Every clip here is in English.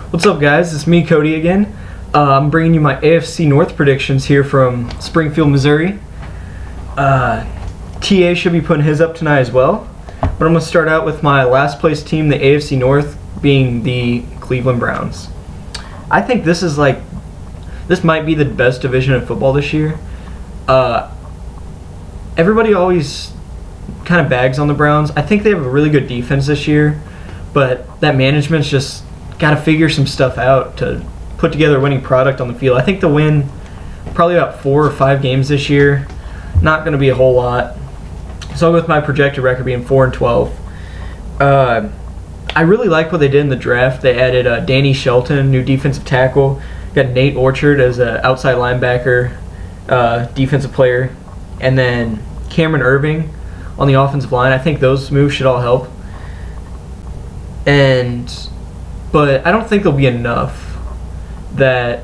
What's up, guys? It's me, Cody, again. I'm bringing you my AFC North predictions here from Springfield, Missouri. TA should be putting his up tonight as well. But I'm going to start out with my last place team, the AFC North, being the Cleveland Browns. I think this might be the best division of football this year. Everybody always kind of bags on the Browns. I think they have a really good defense this year, but that management's just got to figure some stuff out to put together a winning product on the field. I think they'll win probably about 4 or 5 games this year. Not going to be a whole lot. So I'll go with my projected record being 4-12. I really like what they did in the draft. They added Danny Shelton, new defensive tackle. Got Nate Orchard as an outside linebacker, defensive player, and then Cameron Irving on the offensive line. I think those moves should all help. But I don't think there'll be enough that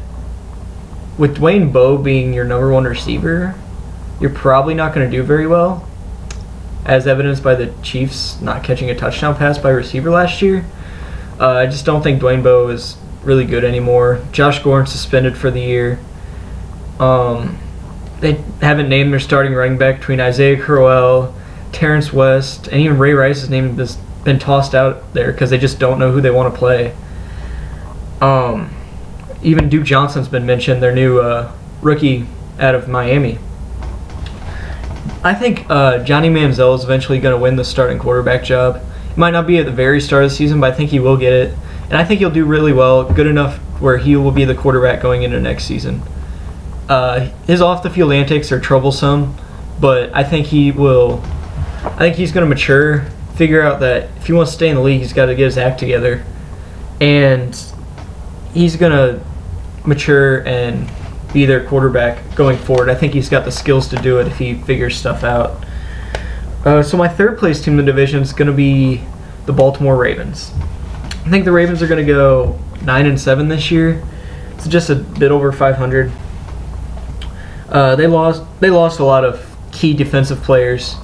with Dwayne Bowe being your #1 receiver, you're probably not going to do very well, as evidenced by the Chiefs not catching a touchdown pass by a receiver last year. I just don't think Dwayne Bowe is really good anymore. Josh Gordon suspended for the year. They haven't named their starting running back between Isaiah Crowell, Terrence West, and even Ray Rice's name has been tossed out there because they just don't know who they want to play. Even Duke Johnson's been mentioned, their new rookie out of Miami. I think Johnny Manziel is eventually going to win the starting quarterback job. It might not be at the very start of the season, but I think he will get it. And I think he'll do really well, good enough where he will be the quarterback going into next season. His off-the-field antics are troublesome, but I think he's going to mature, figure out that if he wants to stay in the league, he's got to get his act together. And he's going to mature and be their quarterback going forward. I think he's got the skills to do it if he figures stuff out. So my third place team in the division is going to be the Baltimore Ravens. I think the Ravens are going to go 9-7 this year. It's just a bit over 500. They lost a lot of key defensive players.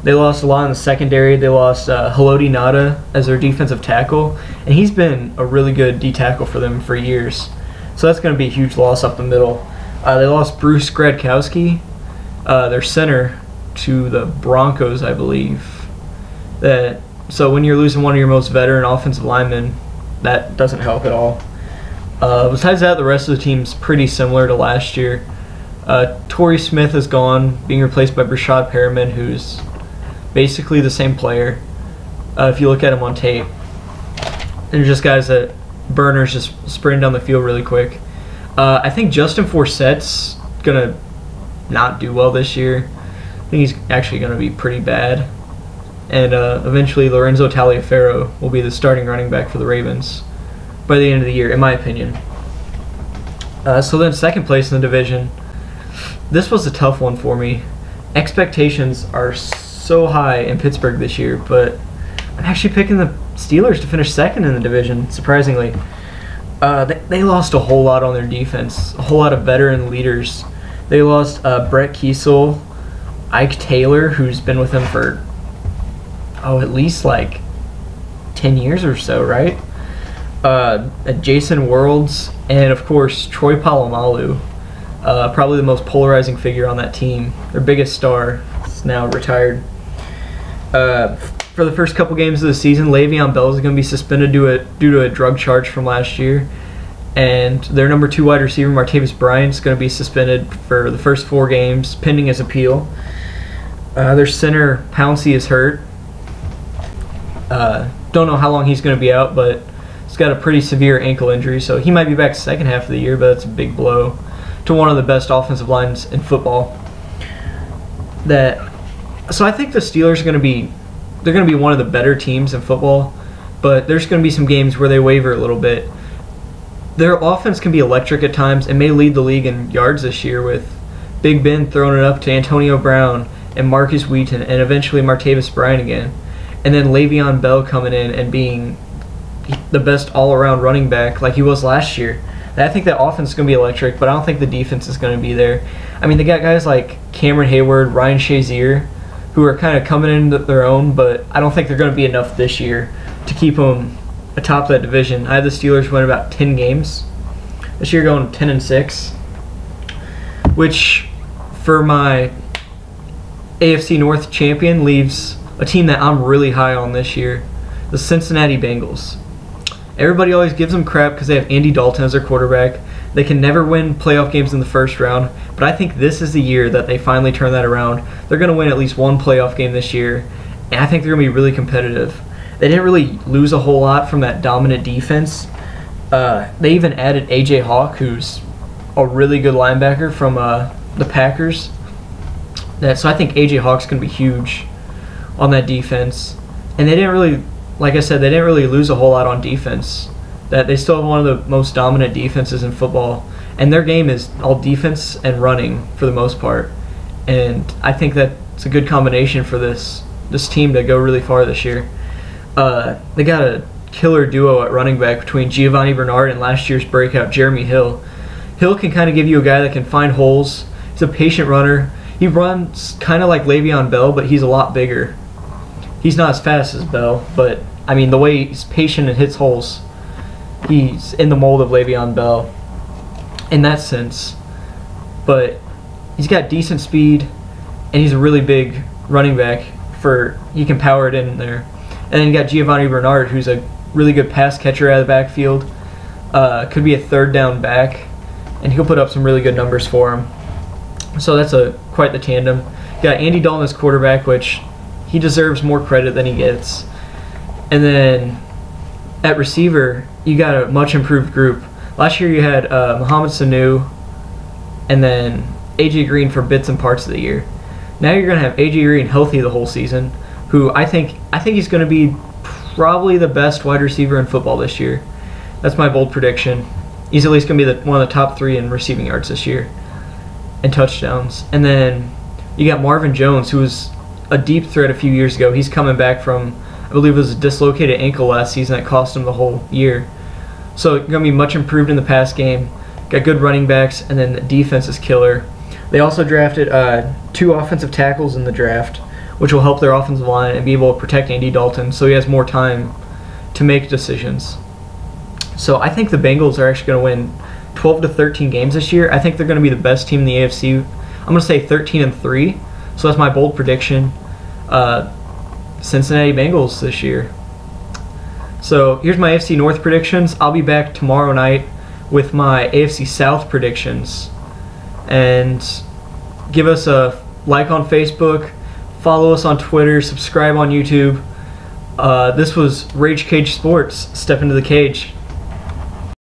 They lost a lot in the secondary. They lost Haloti Ngata as their defensive tackle, and he's been a really good D-tackle for them for years. So that's going to be a huge loss up the middle. They lost Bruce Gradkowski, their center, to the Broncos, I believe. So when you're losing one of your most veteran offensive linemen, that doesn't help at all. Besides that, the rest of the team's pretty similar to last year. Torrey Smith is gone, being replaced by Brashad Perriman, who's basically the same player if you look at him on tape. They're just guys that burners just sprinting down the field really quick. I think Justin Forsett's going to not do well this year. I think he's actually going to be pretty bad. And eventually Lorenzo Taliaferro will be the starting running back for the Ravens by the end of the year, in my opinion. So then second place in the division. This was a tough one for me. Expectations are so high in Pittsburgh this year, but I'm actually picking the Steelers to finish second in the division, surprisingly. They lost a whole lot on their defense, a whole lot of veteran leaders. They lost Brett Kiesel, Ike Taylor, who's been with them for, at least like 10 years or so, right? Jason Worlds, and of course Troy Polamalu, probably the most polarizing figure on that team. Their biggest star is now retired. For the first couple games of the season, Le'Veon Bell is going to be suspended due to a drug charge from last year. And their #2 wide receiver, Martavis Bryant, is going to be suspended for the first 4 games, pending his appeal. Their center, Pouncey, is hurt. Don't know how long he's going to be out, but he's got a pretty severe ankle injury, so he might be back second half of the year, but that's a big blow to one of the best offensive lines in football. So I think the Steelers are going to be one of the better teams in football, but there's going to be some games where they waver a little bit. Their offense can be electric at times and may lead the league in yards this year, with Big Ben throwing it up to Antonio Brown and Marcus Wheaton and eventually Martavis Bryant again. And then Le'Veon Bell coming in and being the best all-around running back like he was last year. And I think that offense is going to be electric, but I don't think the defense is going to be there. I mean, they got guys like Cameron Hayward, Ryan Shazier, who are kind of coming into their own, but I don't think they're going to be enough this year to keep them atop that division. I had the Steelers win about 10 games. This year going 10-6, which for my AFC North champion leaves a team that I'm really high on this year, the Cincinnati Bengals. Everybody always gives them crap because they have Andy Dalton as their quarterback. They can never win playoff games in the first round, but I think this is the year that they finally turn that around. They're going to win at least one playoff game this year, and I think they're going to be really competitive. They didn't really lose a whole lot from that dominant defense. They even added A.J. Hawk, who's a really good linebacker from the Packers. So I think A.J. Hawk's going to be huge on that defense. And they didn't really, like I said, they didn't really lose a whole lot on defense. That they still have one of the most dominant defenses in football, and their game is all defense and running for the most part. And I think that's a good combination for this team to go really far this year. They got a killer duo at running back between Giovanni Bernard and last year's breakout Jeremy Hill. Hill can kind of give you a guy that can find holes. He's a patient runner. He runs kind of like Le'Veon Bell, but he's a lot bigger. He's not as fast as Bell, but I mean the way he's patient and hits holes, he's in the mold of Le'Veon Bell in that sense. But he's got decent speed, and he's a really big running back. He can power it in there. And then you got Giovanni Bernard, who's a really good pass catcher out of the backfield. Could be a third down back, and he'll put up some really good numbers for him. So that's quite the tandem. You got Andy Dalton as quarterback, which he deserves more credit than he gets. And then at receiver, you got a much improved group. Last year you had Mohamed Sanu and then AJ Green for bits and parts of the year. Now you're going to have AJ Green healthy the whole season, who I think he's going to be probably the best wide receiver in football this year. That's my bold prediction. He's at least going to be one of the top 3 in receiving yards this year and touchdowns. And then you got Marvin Jones, who was a deep threat a few years ago. He's coming back from, I believe it was a dislocated ankle last season that cost him the whole year. So going to be much improved in the pass game. Got good running backs, and then the defense is killer. They also drafted 2 offensive tackles in the draft, which will help their offensive line and be able to protect Andy Dalton so he has more time to make decisions. So I think the Bengals are actually going to win 12 to 13 games this year. I think they're going to be the best team in the AFC. I'm going to say 13-3. So that's my bold prediction. Cincinnati Bengals this year. So here's my AFC North predictions. I'll be back tomorrow night with my AFC South predictions. And give us a like on Facebook, follow us on Twitter, subscribe on YouTube. This was RageCage Sports. Step into the cage.